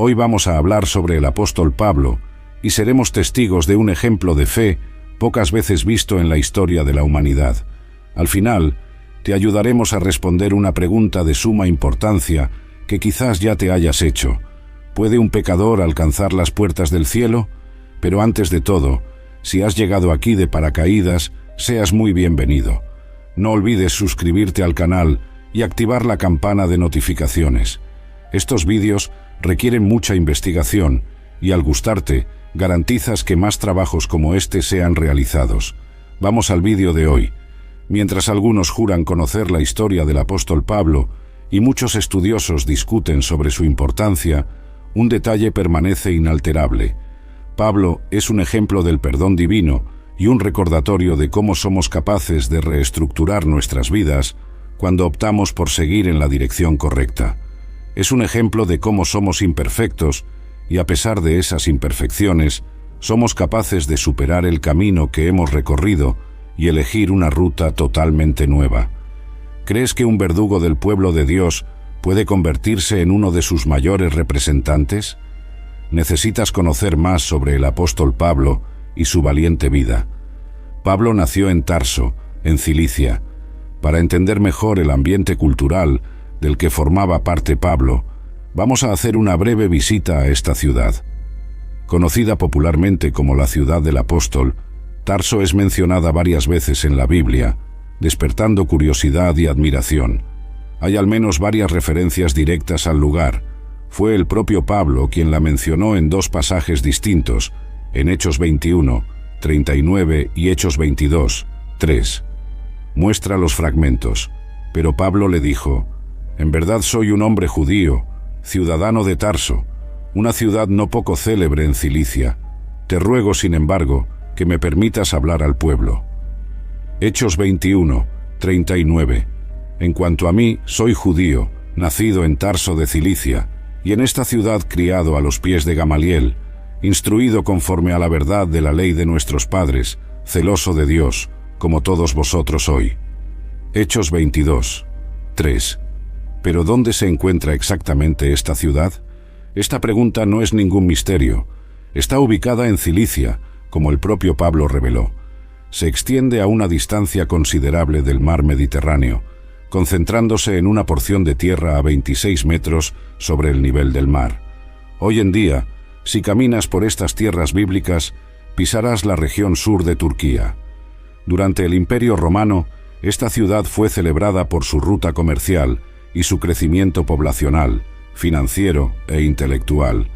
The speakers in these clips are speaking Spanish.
Hoy vamos a hablar sobre el apóstol Pablo y seremos testigos de un ejemplo de fe pocas veces visto en la historia de la humanidad. Al final, te ayudaremos a responder una pregunta de suma importancia que quizás ya te hayas hecho. ¿Puede un pecador alcanzar las puertas del cielo? Pero antes de todo, si has llegado aquí de paracaídas, seas muy bienvenido. No olvides suscribirte al canal y activar la campana de notificaciones. Estos vídeos requieren mucha investigación y al gustarte, garantizas que más trabajos como este sean realizados. Vamos al vídeo de hoy. Mientras algunos juran conocer la historia del apóstol Pablo y muchos estudiosos discuten sobre su importancia, un detalle permanece inalterable. Pablo es un ejemplo del perdón divino y un recordatorio de cómo somos capaces de reestructurar nuestras vidas cuando optamos por seguir en la dirección correcta. Es un ejemplo de cómo somos imperfectos y a pesar de esas imperfecciones, somos capaces de superar el camino que hemos recorrido y elegir una ruta totalmente nueva. ¿Crees que un verdugo del pueblo de Dios puede convertirse en uno de sus mayores representantes? Necesitas conocer más sobre el apóstol Pablo y su valiente vida. Pablo nació en Tarso, en Cilicia. Para entender mejor el ambiente cultural del que formaba parte Pablo, vamos a hacer una breve visita a esta ciudad. Conocida popularmente como la ciudad del apóstol, Tarso es mencionada varias veces en la Biblia, despertando curiosidad y admiración. Hay al menos varias referencias directas al lugar. Fue el propio Pablo quien la mencionó en dos pasajes distintos, en Hechos 21, 39 y Hechos 22, 3. Muestra los fragmentos, pero Pablo le dijo: «En verdad soy un hombre judío, ciudadano de Tarso, una ciudad no poco célebre en Cilicia. Te ruego, sin embargo, que me permitas hablar al pueblo». Hechos 21, 39. En cuanto a mí, soy judío, nacido en Tarso de Cilicia, y en esta ciudad criado a los pies de Gamaliel, instruido conforme a la verdad de la ley de nuestros padres, celoso de Dios, como todos vosotros hoy. Hechos 22, 3. ¿Pero dónde se encuentra exactamente esta ciudad? Esta pregunta no es ningún misterio. Está ubicada en Cilicia, como el propio Pablo reveló. Se extiende a una distancia considerable del mar Mediterráneo, concentrándose en una porción de tierra a 26 metros sobre el nivel del mar. Hoy en día, si caminas por estas tierras bíblicas, pisarás la región sur de Turquía. Durante el Imperio Romano, esta ciudad fue celebrada por su ruta comercial y su crecimiento poblacional, financiero e intelectual.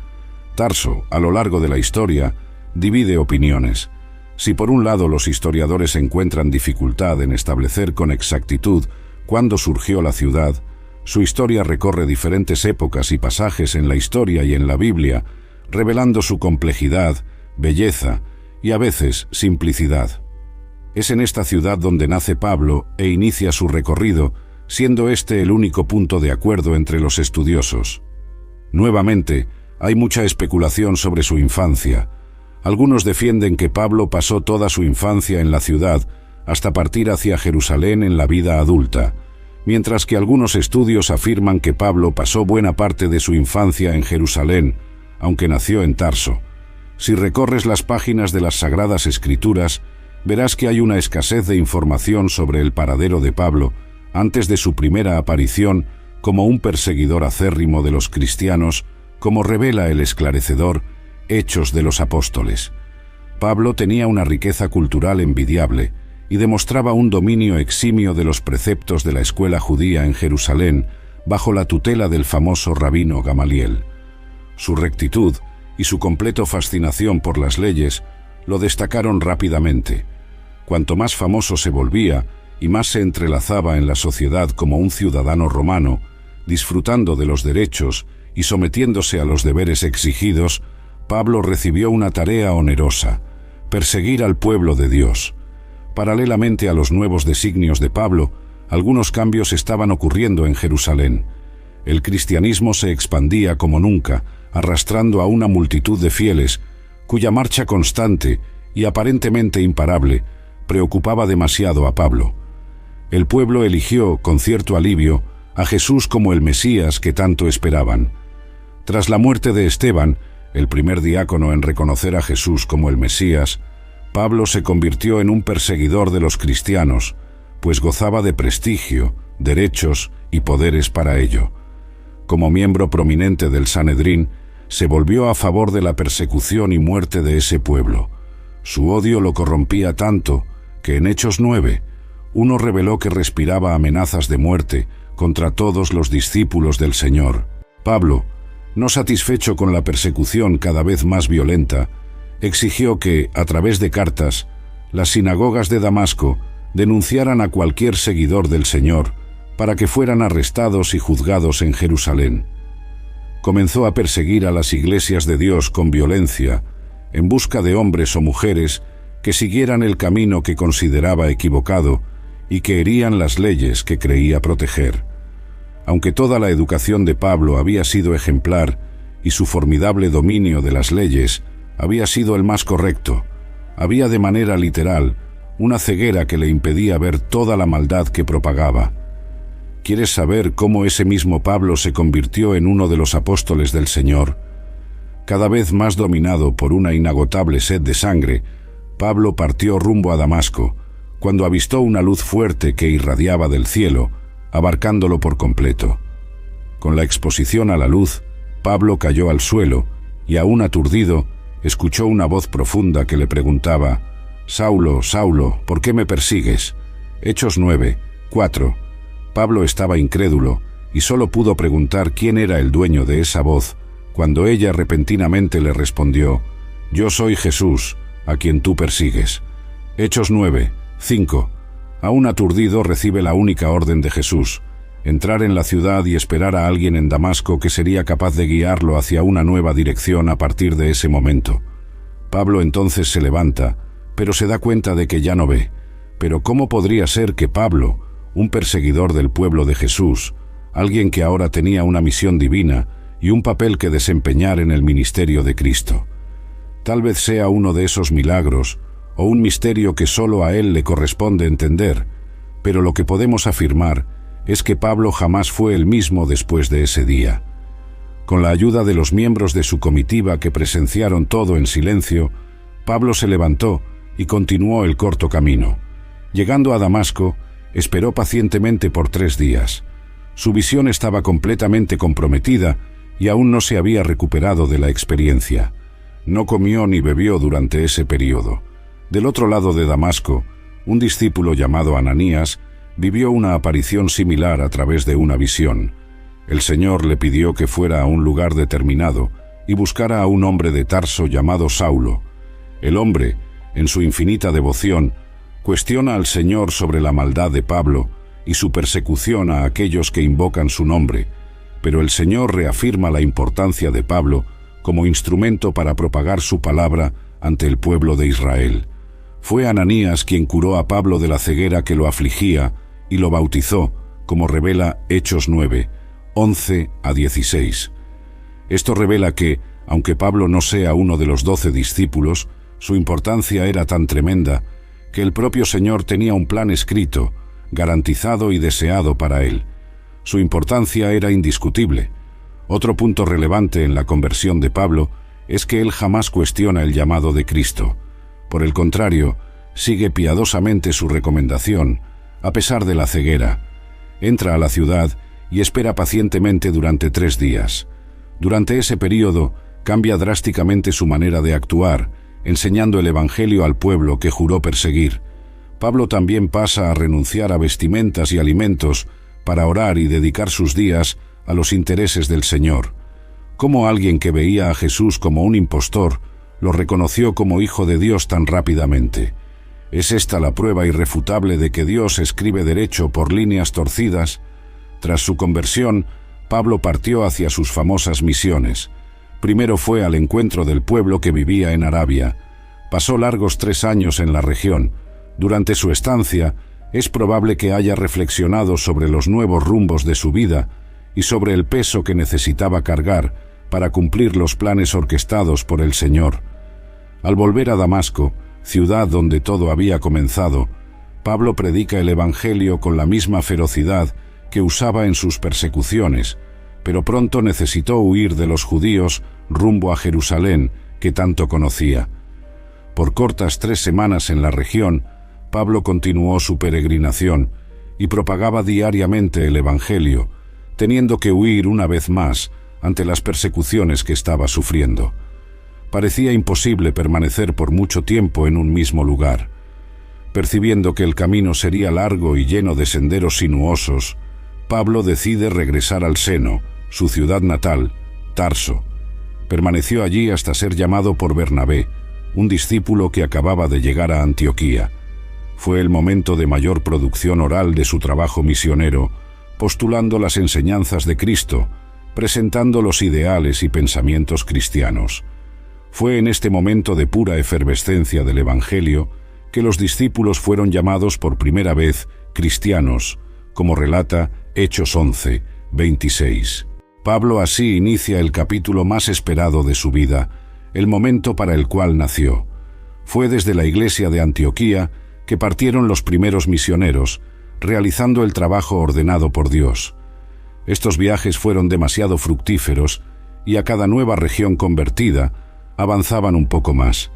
Tarso, a lo largo de la historia, divide opiniones. Si por un lado los historiadores encuentran dificultad en establecer con exactitud cuándo surgió la ciudad, su historia recorre diferentes épocas y pasajes en la historia y en la Biblia, revelando su complejidad, belleza y a veces simplicidad. Es en esta ciudad donde nace Pablo e inicia su recorrido, siendo este el único punto de acuerdo entre los estudiosos. Nuevamente, hay mucha especulación sobre su infancia. Algunos defienden que Pablo pasó toda su infancia en la ciudad hasta partir hacia Jerusalén en la vida adulta, mientras que algunos estudios afirman que Pablo pasó buena parte de su infancia en Jerusalén, aunque nació en Tarso. Si recorres las páginas de las Sagradas Escrituras, verás que hay una escasez de información sobre el paradero de Pablo antes de su primera aparición como un perseguidor acérrimo de los cristianos, como revela el esclarecedor Hechos de los Apóstoles. Pablo tenía una riqueza cultural envidiable y demostraba un dominio eximio de los preceptos de la escuela judía en Jerusalén bajo la tutela del famoso rabino Gamaliel. Su rectitud y su completa fascinación por las leyes lo destacaron rápidamente. Cuanto más famoso se volvía y más se entrelazaba en la sociedad como un ciudadano romano, disfrutando de los derechos y sometiéndose a los deberes exigidos, Pablo recibió una tarea onerosa: perseguir al pueblo de Dios. Paralelamente a los nuevos designios de Pablo, algunos cambios estaban ocurriendo en Jerusalén. El cristianismo se expandía como nunca, arrastrando a una multitud de fieles, cuya marcha constante y aparentemente imparable preocupaba demasiado a Pablo. El pueblo eligió, con cierto alivio, a Jesús como el Mesías que tanto esperaban. Tras la muerte de Esteban, el primer diácono en reconocer a Jesús como el Mesías, Pablo se convirtió en un perseguidor de los cristianos, pues gozaba de prestigio, derechos y poderes para ello. Como miembro prominente del Sanedrín, se volvió a favor de la persecución y muerte de ese pueblo. Su odio lo corrompía tanto que en Hechos 9, uno reveló que respiraba amenazas de muerte contra todos los discípulos del Señor. Pablo, no satisfecho con la persecución cada vez más violenta, exigió que, a través de cartas, las sinagogas de Damasco denunciaran a cualquier seguidor del Señor para que fueran arrestados y juzgados en Jerusalén. Comenzó a perseguir a las iglesias de Dios con violencia, en busca de hombres o mujeres que siguieran el camino que consideraba equivocado y que herían las leyes que creía proteger. Aunque toda la educación de Pablo había sido ejemplar y su formidable dominio de las leyes había sido el más correcto, había de manera literal una ceguera que le impedía ver toda la maldad que propagaba. ¿Quieres saber cómo ese mismo Pablo se convirtió en uno de los apóstoles del Señor? Cada vez más dominado por una inagotable sed de sangre, Pablo partió rumbo a Damasco, cuando avistó una luz fuerte que irradiaba del cielo, abarcándolo por completo. Con la exposición a la luz, Pablo cayó al suelo y, aún aturdido, escuchó una voz profunda que le preguntaba: «Saulo, Saulo, ¿por qué me persigues?». Hechos 9, 4. Pablo estaba incrédulo y solo pudo preguntar quién era el dueño de esa voz, cuando ella repentinamente le respondió: «Yo soy Jesús, a quien tú persigues». Hechos 9, 5. Aún aturdido, recibe la única orden de Jesús: entrar en la ciudad y esperar a alguien en Damasco que sería capaz de guiarlo hacia una nueva dirección a partir de ese momento. Pablo entonces se levanta, pero se da cuenta de que ya no ve. Pero ¿cómo podría ser que Pablo, un perseguidor del pueblo de Jesús, alguien que ahora tenía una misión divina y un papel que desempeñar en el ministerio de Cristo? Tal vez sea uno de esos milagros o un misterio que solo a él le corresponde entender, pero lo que podemos afirmar es que Pablo jamás fue el mismo después de ese día. Con la ayuda de los miembros de su comitiva que presenciaron todo en silencio, Pablo se levantó y continuó el corto camino. Llegando a Damasco, esperó pacientemente por 3 días. Su visión estaba completamente comprometida y aún no se había recuperado de la experiencia. No comió ni bebió durante ese periodo. Del otro lado de Damasco, un discípulo llamado Ananías vivió una aparición similar a través de una visión. El Señor le pidió que fuera a un lugar determinado y buscara a un hombre de Tarso llamado Saulo. El hombre, en su infinita devoción, cuestiona al Señor sobre la maldad de Pablo y su persecución a aquellos que invocan su nombre, pero el Señor reafirma la importancia de Pablo como instrumento para propagar su palabra ante el pueblo de Israel. Fue Ananías quien curó a Pablo de la ceguera que lo afligía y lo bautizó, como revela Hechos 9, 11 a 16. Esto revela que, aunque Pablo no sea uno de los 12 discípulos, su importancia era tan tremenda que el propio Señor tenía un plan escrito, garantizado y deseado para él. Su importancia era indiscutible. Otro punto relevante en la conversión de Pablo es que él jamás cuestiona el llamado de Cristo. Por el contrario, sigue piadosamente su recomendación, a pesar de la ceguera. Entra a la ciudad y espera pacientemente durante 3 días. Durante ese período, cambia drásticamente su manera de actuar, enseñando el Evangelio al pueblo que juró perseguir. Pablo también pasa a renunciar a vestimentas y alimentos para orar y dedicar sus días a los intereses del Señor. Como alguien que veía a Jesús como un impostor, lo reconoció como Hijo de Dios tan rápidamente. ¿Es esta la prueba irrefutable de que Dios escribe derecho por líneas torcidas? Tras su conversión, Pablo partió hacia sus famosas misiones. Primero fue al encuentro del pueblo que vivía en Arabia. Pasó largos 3 años en la región. Durante su estancia, es probable que haya reflexionado sobre los nuevos rumbos de su vida y sobre el peso que necesitaba cargar para cumplir los planes orquestados por el Señor. Al volver a Damasco, ciudad donde todo había comenzado, Pablo predica el Evangelio con la misma ferocidad que usaba en sus persecuciones, pero pronto necesitó huir de los judíos rumbo a Jerusalén, que tanto conocía. Por cortas 3 semanas en la región, Pablo continuó su peregrinación y propagaba diariamente el Evangelio, teniendo que huir una vez más ante las persecuciones que estaba sufriendo. Parecía imposible permanecer por mucho tiempo en un mismo lugar. Percibiendo que el camino sería largo y lleno de senderos sinuosos, Pablo decide regresar al seno, su ciudad natal, Tarso. Permaneció allí hasta ser llamado por Bernabé, un discípulo que acababa de llegar a Antioquía. Fue el momento de mayor producción oral de su trabajo misionero, postulando las enseñanzas de Cristo, presentando los ideales y pensamientos cristianos. Fue en este momento de pura efervescencia del Evangelio que los discípulos fueron llamados por primera vez cristianos, como relata Hechos 11, 26. Pablo así inicia el capítulo más esperado de su vida, el momento para el cual nació. Fue desde la iglesia de Antioquía que partieron los primeros misioneros, realizando el trabajo ordenado por Dios. Estos viajes fueron demasiado fructíferos y a cada nueva región convertida avanzaban un poco más.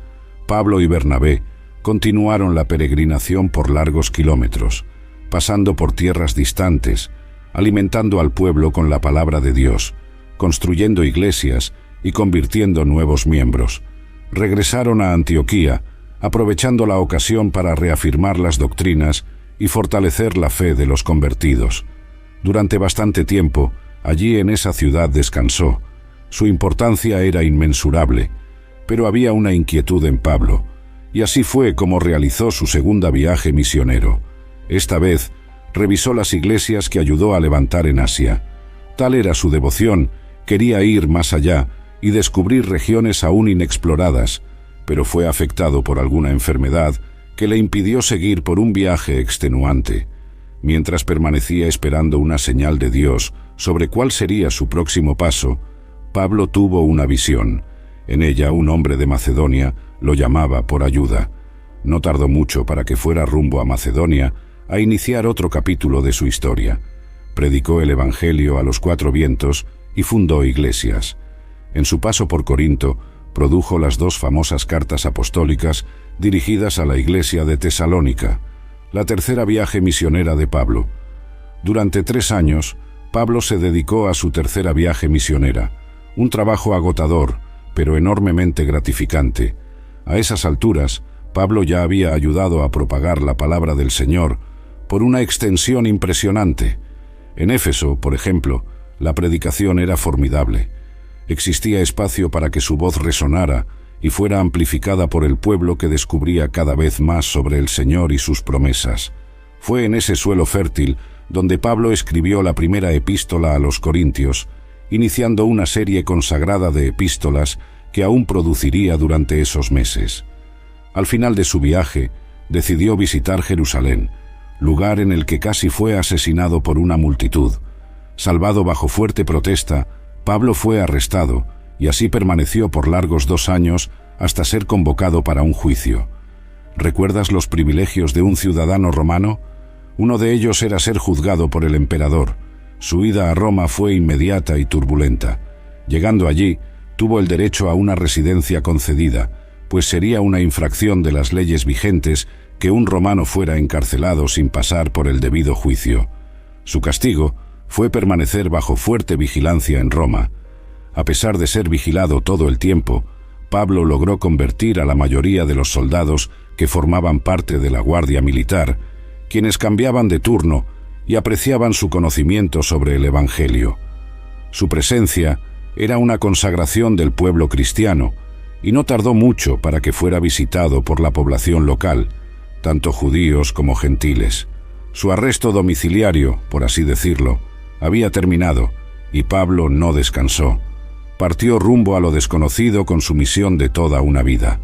Pablo y Bernabé continuaron la peregrinación por largos kilómetros, pasando por tierras distantes, alimentando al pueblo con la palabra de Dios, construyendo iglesias y convirtiendo nuevos miembros. Regresaron a Antioquía, aprovechando la ocasión para reafirmar las doctrinas y fortalecer la fe de los convertidos. Durante bastante tiempo, allí en esa ciudad descansó. Su importancia era inmensurable, pero había una inquietud en Pablo, y así fue como realizó su segunda viaje misionero. Esta vez, revisó las iglesias que ayudó a levantar en Asia. Tal era su devoción, quería ir más allá y descubrir regiones aún inexploradas, pero fue afectado por alguna enfermedad que le impidió seguir por un viaje extenuante. Mientras permanecía esperando una señal de Dios sobre cuál sería su próximo paso, Pablo tuvo una visión. En ella, un hombre de Macedonia lo llamaba por ayuda. No tardó mucho para que fuera rumbo a Macedonia a iniciar otro capítulo de su historia. Predicó el Evangelio a los 4 vientos y fundó iglesias. En su paso por Corinto, produjo las 2 famosas cartas apostólicas dirigidas a la iglesia de Tesalónica, la tercera viaje misionera de Pablo. Durante 3 años, Pablo se dedicó a su tercera viaje misionera, un trabajo agotador, pero enormemente gratificante. A esas alturas, Pablo ya había ayudado a propagar la palabra del Señor por una extensión impresionante. En Éfeso, por ejemplo, la predicación era formidable. Existía espacio para que su voz resonara y fuera amplificada por el pueblo que descubría cada vez más sobre el Señor y sus promesas. Fue en ese suelo fértil donde Pablo escribió la primera epístola a los Corintios, iniciando una serie consagrada de epístolas que aún produciría durante esos meses. Al final de su viaje, decidió visitar Jerusalén, lugar en el que casi fue asesinado por una multitud. Salvado bajo fuerte protesta, Pablo fue arrestado y así permaneció por largos 2 años hasta ser convocado para un juicio. ¿Recuerdas los privilegios de un ciudadano romano? Uno de ellos era ser juzgado por el emperador. Su ida a Roma fue inmediata y turbulenta. Llegando allí, tuvo el derecho a una residencia concedida, pues sería una infracción de las leyes vigentes que un romano fuera encarcelado sin pasar por el debido juicio. Su castigo fue permanecer bajo fuerte vigilancia en Roma. A pesar de ser vigilado todo el tiempo, Pablo logró convertir a la mayoría de los soldados que formaban parte de la Guardia Militar, quienes cambiaban de turno y apreciaban su conocimiento sobre el Evangelio. Su presencia era una consagración del pueblo cristiano, y no tardó mucho para que fuera visitado por la población local, tanto judíos como gentiles. Su arresto domiciliario, por así decirlo, había terminado, y Pablo no descansó. Partió rumbo a lo desconocido con su misión de toda una vida.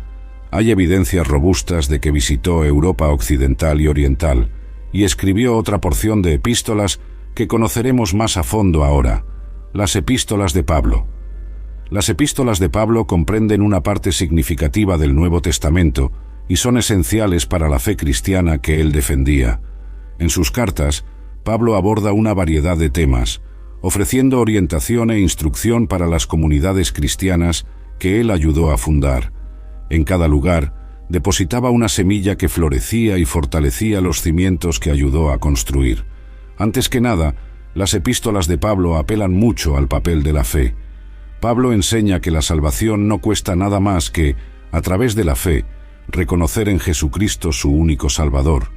Hay evidencias robustas de que visitó Europa occidental y oriental, y escribió otra porción de epístolas que conoceremos más a fondo ahora, las epístolas de Pablo. Las epístolas de Pablo comprenden una parte significativa del Nuevo Testamento y son esenciales para la fe cristiana que él defendía. En sus cartas, Pablo aborda una variedad de temas, ofreciendo orientación e instrucción para las comunidades cristianas que él ayudó a fundar. En cada lugar, depositaba una semilla que florecía y fortalecía los cimientos que ayudó a construir. Antes que nada, las epístolas de Pablo apelan mucho al papel de la fe. Pablo enseña que la salvación no cuesta nada más que, a través de la fe, reconocer en Jesucristo su único Salvador.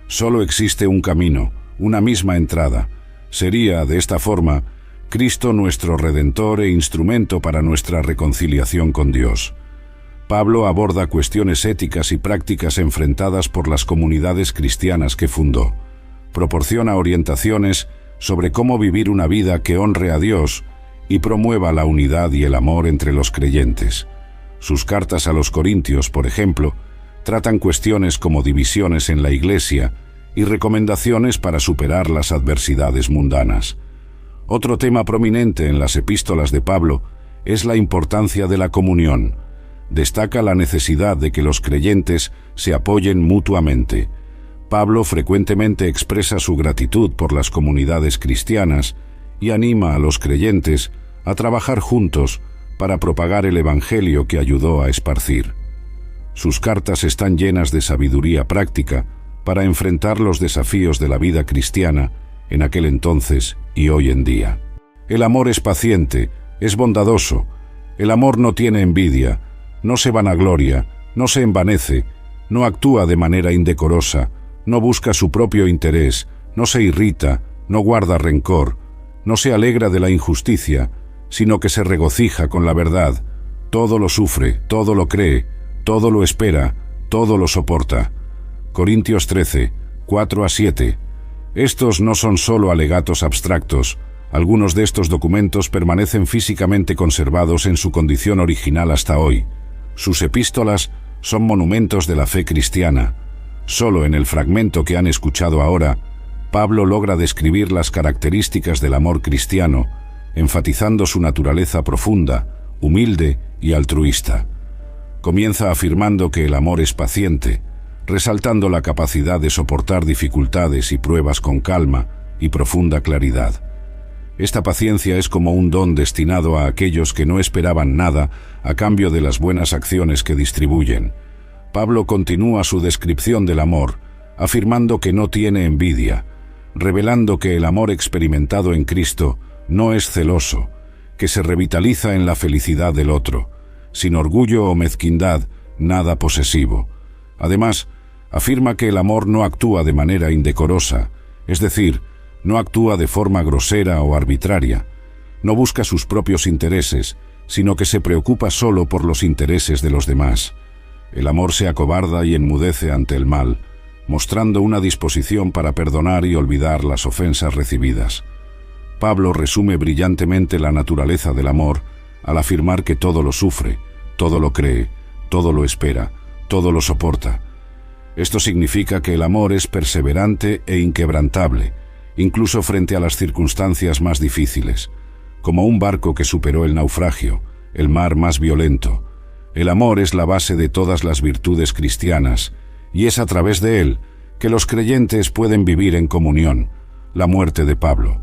Solo existe un camino, una misma entrada. Sería, de esta forma, Cristo nuestro Redentor e instrumento para nuestra reconciliación con Dios. Pablo aborda cuestiones éticas y prácticas enfrentadas por las comunidades cristianas que fundó. Proporciona orientaciones sobre cómo vivir una vida que honre a Dios y promueva la unidad y el amor entre los creyentes. Sus cartas a los Corintios, por ejemplo, tratan cuestiones como divisiones en la Iglesia y recomendaciones para superar las adversidades mundanas. Otro tema prominente en las epístolas de Pablo es la importancia de la comunión. Destaca la necesidad de que los creyentes se apoyen mutuamente. Pablo frecuentemente expresa su gratitud por las comunidades cristianas y anima a los creyentes a trabajar juntos para propagar el Evangelio que ayudó a esparcir. Sus cartas están llenas de sabiduría práctica para enfrentar los desafíos de la vida cristiana en aquel entonces y hoy en día. El amor es paciente, es bondadoso. El amor no tiene envidia, no se vanagloria, no se envanece, no actúa de manera indecorosa, no busca su propio interés, no se irrita, no guarda rencor, no se alegra de la injusticia, sino que se regocija con la verdad. Todo lo sufre, todo lo cree, todo lo espera, todo lo soporta. Corintios 13, 4-7. Estos no son solo alegatos abstractos. Algunos de estos documentos permanecen físicamente conservados en su condición original hasta hoy. Sus epístolas son monumentos de la fe cristiana. Solo en el fragmento que han escuchado ahora, Pablo logra describir las características del amor cristiano, enfatizando su naturaleza profunda, humilde y altruista. Comienza afirmando que el amor es paciente, resaltando la capacidad de soportar dificultades y pruebas con calma y profunda claridad. Esta paciencia es como un don destinado a aquellos que no esperaban nada a cambio de las buenas acciones que distribuyen. Pablo continúa su descripción del amor, afirmando que no tiene envidia, revelando que el amor experimentado en Cristo no es celoso, que se revitaliza en la felicidad del otro, sin orgullo o mezquindad, nada posesivo. Además, afirma que el amor no actúa de manera indecorosa, es decir, no actúa de forma grosera o arbitraria, no busca sus propios intereses, sino que se preocupa solo por los intereses de los demás. El amor se acobarda y enmudece ante el mal, mostrando una disposición para perdonar y olvidar las ofensas recibidas. Pablo resume brillantemente la naturaleza del amor al afirmar que todo lo sufre, todo lo cree, todo lo espera, todo lo soporta. Esto significa que el amor es perseverante e inquebrantable, incluso frente a las circunstancias más difíciles, como un barco que superó el naufragio, el mar más violento. El amor es la base de todas las virtudes cristianas, y es a través de él que los creyentes pueden vivir en comunión. La muerte de Pablo.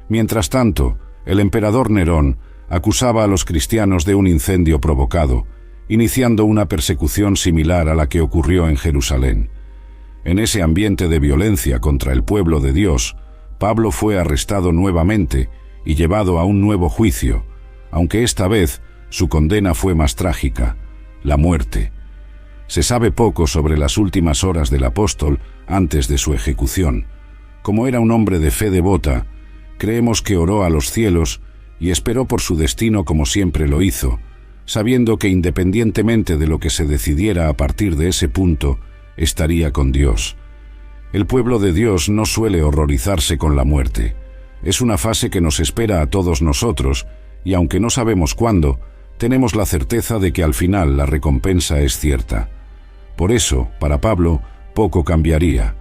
Mientras tanto, el emperador Nerón acusaba a los cristianos de un incendio provocado, iniciando una persecución similar a la que ocurrió en Jerusalén. En ese ambiente de violencia contra el pueblo de Dios, Pablo fue arrestado nuevamente y llevado a un nuevo juicio, aunque esta vez su condena fue más trágica, la muerte. Se sabe poco sobre las últimas horas del apóstol antes de su ejecución. Como era un hombre de fe devota, creemos que oró a los cielos y esperó por su destino como siempre lo hizo, sabiendo que independientemente de lo que se decidiera a partir de ese punto, estaría con Dios. El pueblo de Dios no suele horrorizarse con la muerte. Es una fase que nos espera a todos nosotros, y aunque no sabemos cuándo, tenemos la certeza de que al final la recompensa es cierta. Por eso, para Pablo, poco cambiaría.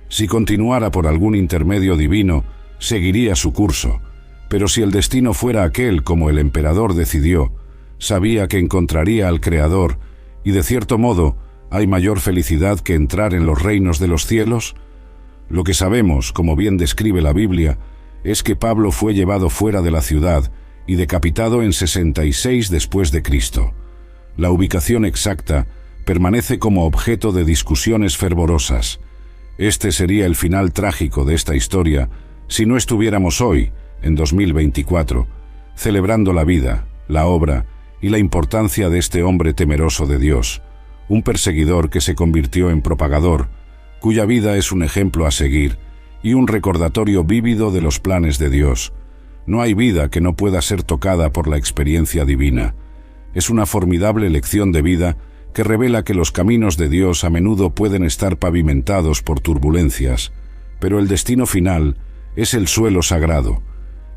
Si continuara por algún intermedio divino, seguiría su curso, pero si el destino fuera aquel como el emperador decidió, sabía que encontraría al Creador, y de cierto modo, ¿hay mayor felicidad que entrar en los reinos de los cielos? Lo que sabemos, como bien describe la Biblia, es que Pablo fue llevado fuera de la ciudad y decapitado en 66 después de Cristo. La ubicación exacta permanece como objeto de discusiones fervorosas. Este sería el final trágico de esta historia si no estuviéramos hoy, en 2024, celebrando la vida, la obra y la importancia de este hombre temeroso de Dios, un perseguidor que se convirtió en propagador, cuya vida es un ejemplo a seguir y un recordatorio vívido de los planes de Dios. No hay vida que no pueda ser tocada por la experiencia divina. Es una formidable lección de vida que revela que los caminos de Dios a menudo pueden estar pavimentados por turbulencias, pero el destino final es el suelo sagrado.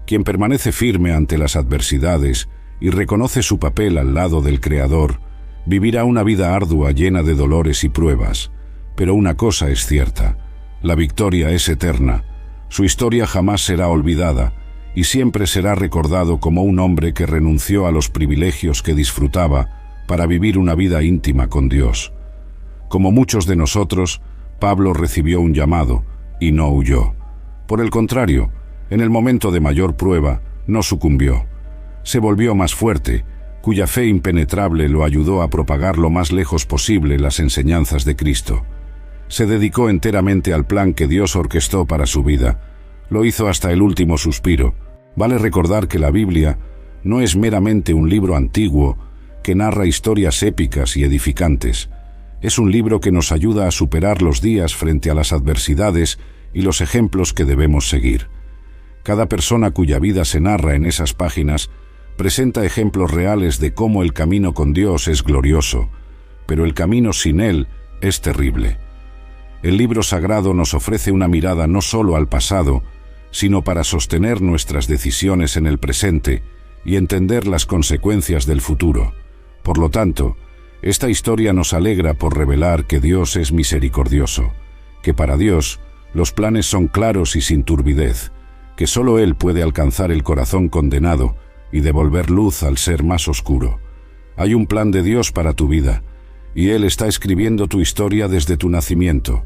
Quien permanece firme ante las adversidades y reconoce su papel al lado del Creador, vivirá una vida ardua llena de dolores y pruebas. Pero una cosa es cierta: la victoria es eterna. Su historia jamás será olvidada y siempre será recordado como un hombre que renunció a los privilegios que disfrutaba para vivir una vida íntima con Dios. Como muchos de nosotros, Pablo recibió un llamado y no huyó. Por el contrario, en el momento de mayor prueba, no sucumbió. Se volvió más fuerte, cuya fe impenetrable lo ayudó a propagar lo más lejos posible las enseñanzas de Cristo. Se dedicó enteramente al plan que Dios orquestó para su vida. Lo hizo hasta el último suspiro. Vale recordar que la Biblia no es meramente un libro antiguo que narra historias épicas y edificantes. Es un libro que nos ayuda a superar los días frente a las adversidades y los ejemplos que debemos seguir. Cada persona cuya vida se narra en esas páginas presenta ejemplos reales de cómo el camino con Dios es glorioso, pero el camino sin Él es terrible. El libro sagrado nos ofrece una mirada no solo al pasado, sino para sostener nuestras decisiones en el presente y entender las consecuencias del futuro. Por lo tanto, esta historia nos alegra por revelar que Dios es misericordioso, que para Dios los planes son claros y sin turbidez, que solo Él puede alcanzar el corazón condenado y devolver luz al ser más oscuro. Hay un plan de Dios para tu vida, y Él está escribiendo tu historia desde tu nacimiento.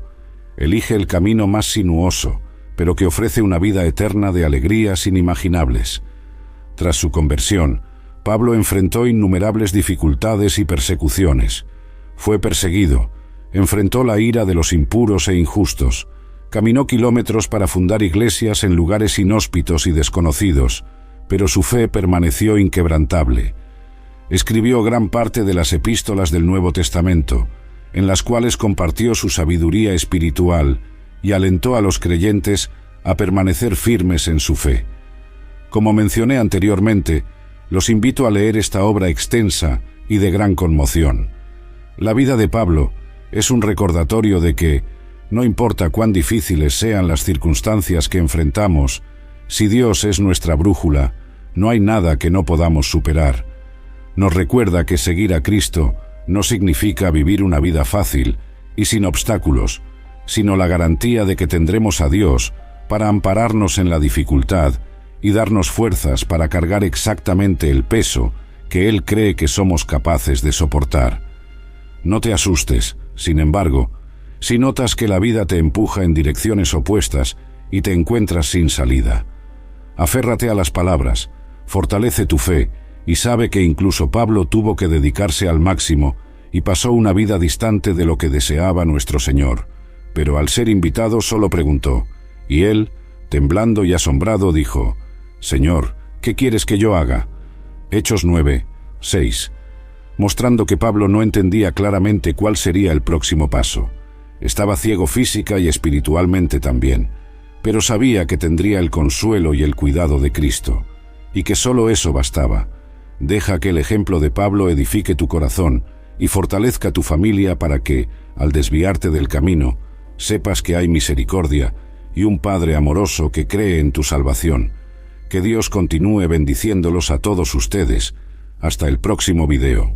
Elige el camino más sinuoso, pero que ofrece una vida eterna de alegrías inimaginables. Tras su conversión, Pablo enfrentó innumerables dificultades y persecuciones. Fue perseguido, enfrentó la ira de los impuros e injustos, caminó kilómetros para fundar iglesias en lugares inhóspitos y desconocidos, pero su fe permaneció inquebrantable. Escribió gran parte de las epístolas del Nuevo Testamento, en las cuales compartió su sabiduría espiritual y alentó a los creyentes a permanecer firmes en su fe. Como mencioné anteriormente, los invito a leer esta obra extensa y de gran conmoción. La vida de Pablo es un recordatorio de que, no importa cuán difíciles sean las circunstancias que enfrentamos, si Dios es nuestra brújula, no hay nada que no podamos superar. Nos recuerda que seguir a Cristo no significa vivir una vida fácil y sin obstáculos, sino la garantía de que tendremos a Dios para ampararnos en la dificultad y darnos fuerzas para cargar exactamente el peso que Él cree que somos capaces de soportar. No te asustes, sin embargo, si notas que la vida te empuja en direcciones opuestas y te encuentras sin salida. Aférrate a las palabras, fortalece tu fe y sabe que incluso Pablo tuvo que dedicarse al máximo y pasó una vida distante de lo que deseaba nuestro Señor. Pero al ser invitado solo preguntó, y él, temblando y asombrado, dijo: «Señor, ¿qué quieres que yo haga?». Hechos 9:6, mostrando que Pablo no entendía claramente cuál sería el próximo paso. Estaba ciego física y espiritualmente también, pero sabía que tendría el consuelo y el cuidado de Cristo, y que solo eso bastaba. Deja que el ejemplo de Pablo edifique tu corazón y fortalezca tu familia para que, al desviarte del camino, sepas que hay misericordia y un Padre amoroso que cree en tu salvación. Que Dios continúe bendiciéndolos a todos ustedes. Hasta el próximo video.